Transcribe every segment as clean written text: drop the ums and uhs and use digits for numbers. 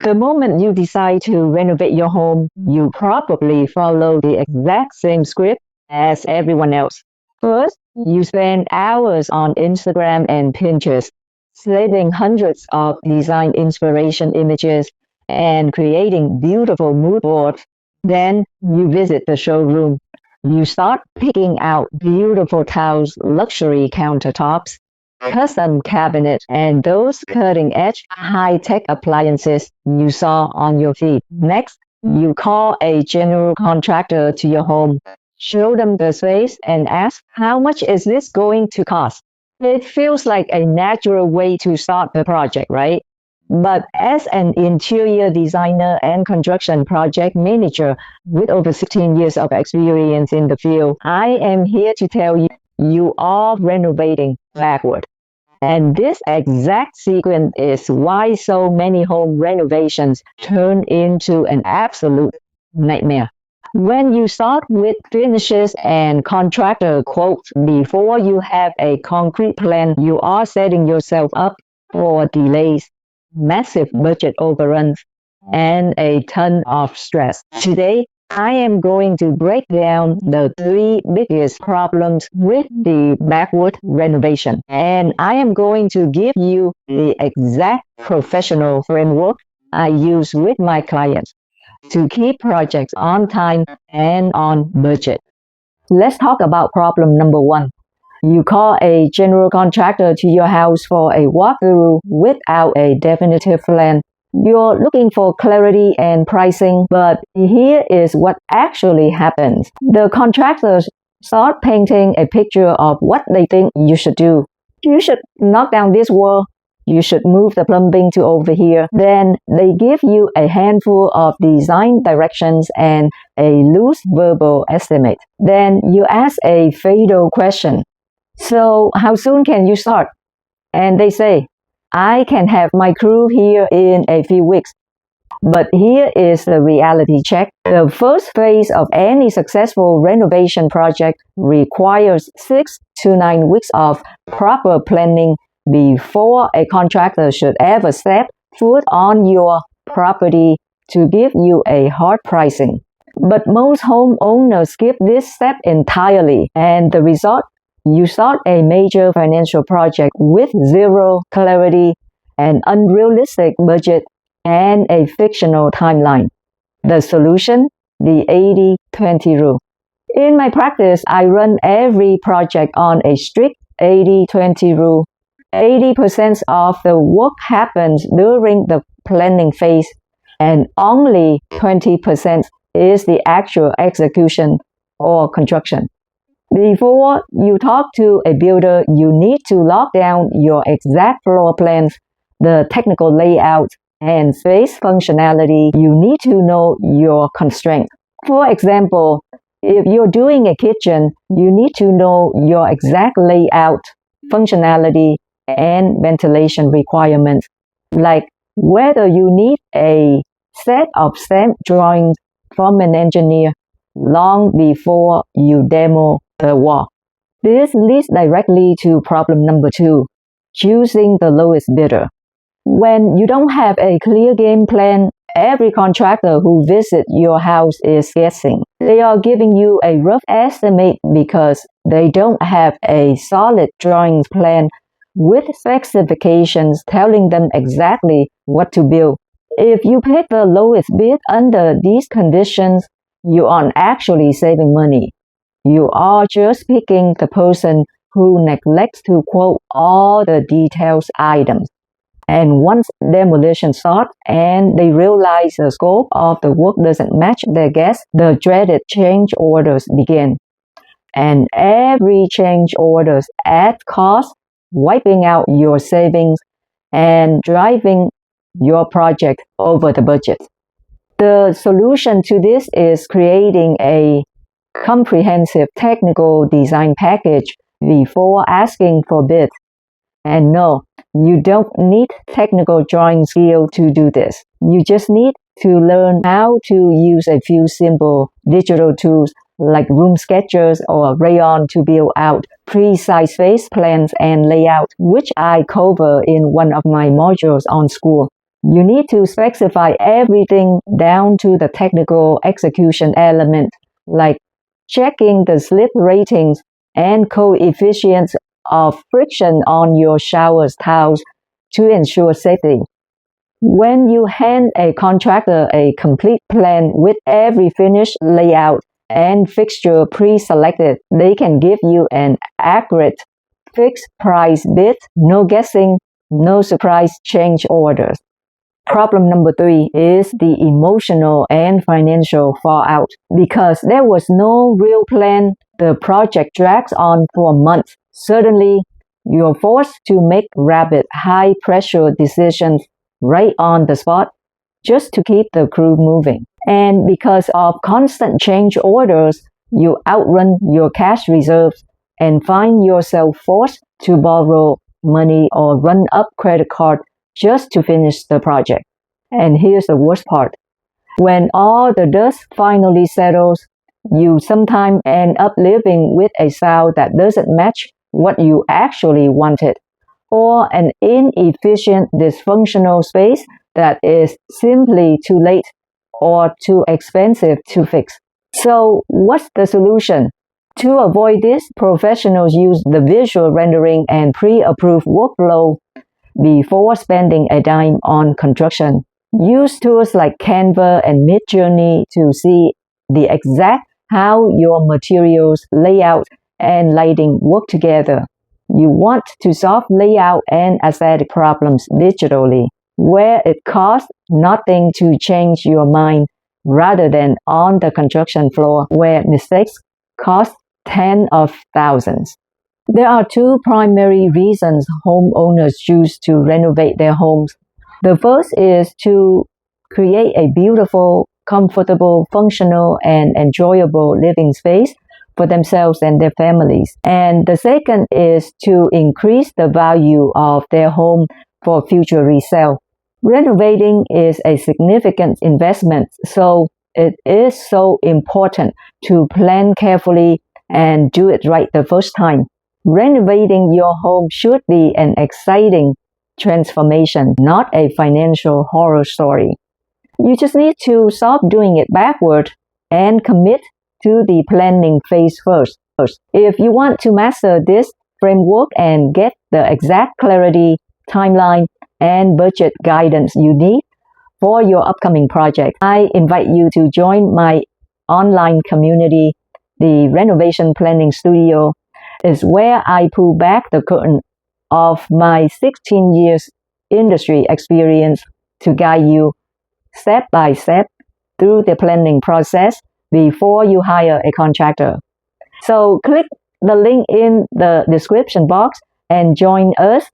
The moment you decide to renovate your home, you probably follow the exact same script as everyone else. First, you spend hours on Instagram and Pinterest, saving hundreds of design inspiration images and creating beautiful mood boards. Then you visit the showroom. You start picking out beautiful tiles, luxury countertops, custom cabinets, and those cutting-edge high-tech appliances you saw on your feed. Next, you call a general contractor to your home, show them the space, and ask, how much is this going to cost? It feels like a natural way to start the project, right? But as an interior designer and construction project manager with over 16 years of experience in the field, I am here to tell you, you are renovating backward. And this exact sequence is why so many home renovations turn into an absolute nightmare. When you start with finishes and contractor quotes before you have a concrete plan, you are setting yourself up for delays, massive budget overruns, and a ton of stress. Today, I am going to break down the three biggest problems with the backward renovation, and I am going to give you the exact professional framework I use with my clients to keep projects on time and on budget. Let's talk about problem number one. You call a general contractor to your house for a walkthrough without a definitive plan. You're looking for clarity and pricing, but here is what actually happens. The contractors start painting a picture of what they think you should do. You should knock down this wall. You should move the plumbing to over here. Then they give you a handful of design directions and a loose verbal estimate. Then you ask a fatal question. So how soon can you start? And they say, I can have my crew here in a few weeks. But here is the reality check. The first phase of any successful renovation project requires 6 to 9 weeks of proper planning before a contractor should ever step foot on your property to give you a hard pricing. But most homeowners skip this step entirely, and the result, you start a major financial project with zero clarity, an unrealistic budget, and a fictional timeline. The solution? The 80-20 rule. In my practice, I run every project on a strict 80-20 rule. 80% of the work happens during the planning phase, and only 20% is the actual execution or construction. Before you talk to a builder, you need to lock down your exact floor plans, the technical layout, and space functionality. You need to know your constraints. For example, if you're doing a kitchen, you need to know your exact layout, functionality, and ventilation requirements, like whether you need a set of stamp drawings from an engineer long before you demo the wall. This leads directly to problem number two, choosing the lowest bidder. When you don't have a clear game plan, every contractor who visits your house is guessing. They are giving you a rough estimate because they don't have a solid drawings plan with specifications telling them exactly what to build. If you pick the lowest bid under these conditions, you aren't actually saving money. You are just picking the person who neglects to quote all the details items. And once demolition starts and they realize the scope of the work doesn't match their guess, the dreaded change orders begin. And every change orders adds cost, wiping out your savings and driving your project over the budget. The solution to this is creating a comprehensive technical design package before asking for bids. And no, you don't need technical drawing skill to do this. You just need to learn how to use a few simple digital tools like room sketchers or rayon to build out precise space plans and layout, which I cover in one of my modules on Skool. You need to specify everything down to the technical execution element, like checking the slip ratings and coefficients of friction on your shower tiles to ensure safety. When you hand a contractor a complete plan with every finished layout and fixture pre-selected, they can give you an accurate fixed price bid, no guessing, no surprise change orders. Problem number 3 is the emotional and financial fallout. Because there was no real plan, the project drags on for months. Suddenly, you're forced to make rapid, high-pressure decisions right on the spot just to keep the crew moving. And because of constant change orders, you outrun your cash reserves and find yourself forced to borrow money or run up credit card just to finish the project. And here's the worst part. When all the dust finally settles, you sometimes end up living with a style that doesn't match what you actually wanted, or an inefficient, dysfunctional space that is simply too late or too expensive to fix. So what's the solution? To avoid this, professionals use the visual rendering and pre-approved workflow before spending a dime on construction. Use tools like Canva and Midjourney to see the exact how your materials, layout, and lighting work together. You want to solve layout and aesthetic problems digitally, where it costs nothing to change your mind, rather than on the construction floor where mistakes cost tens of thousands. There are 2 primary reasons homeowners choose to renovate their homes. The first is to create a beautiful, comfortable, functional, and enjoyable living space for themselves and their families. And the second is to increase the value of their home for future resale. Renovating is a significant investment, so it is so important to plan carefully and do it right the first time. Renovating your home should be an exciting transformation, not a financial horror story. You just need to stop doing it backward and commit to the planning phase first. If you want to master this framework and get the exact clarity, timeline, and budget guidance you need for your upcoming project, I invite you to join my online community. The Renovation Planning Studio is where I pull back the curtain of my 16 years industry experience to guide you step by step through the planning process before you hire a contractor. So click the link in the description box and join us,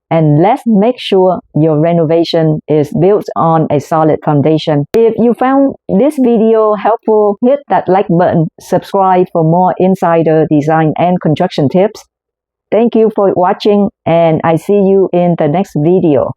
and let's make sure your renovation is built on a solid foundation. If you found this video helpful, hit that like button, subscribe for more insider design and construction tips. Thank you for watching, and I see you in the next video.